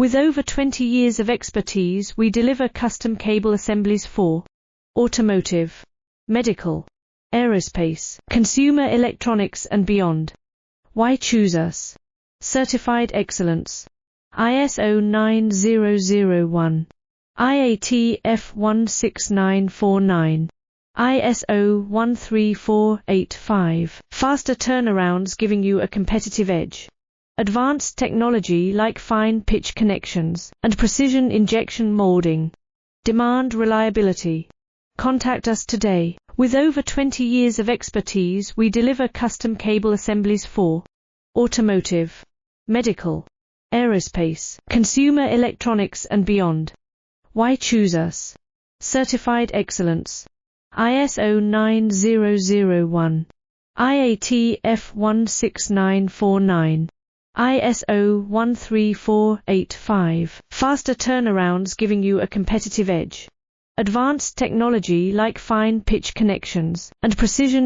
With over 20 years of expertise, we deliver custom cable assemblies for automotive, medical, aerospace, consumer electronics and beyond. Why choose us? Certified excellence. ISO 9001, IAT F16949, ISO 13485. Faster turnarounds giving you a competitive edge. Advanced technology like fine pitch connections and precision injection molding. Demand reliability. Contact us today. With over 20 years of expertise, we deliver custom cable assemblies for automotive, medical, aerospace, consumer electronics and beyond. Why choose us? Certified excellence. ISO 9001, IAT F16949, ISO 13485. Faster turnarounds giving you a competitive edge. Advanced technology like fine pitch connections and precision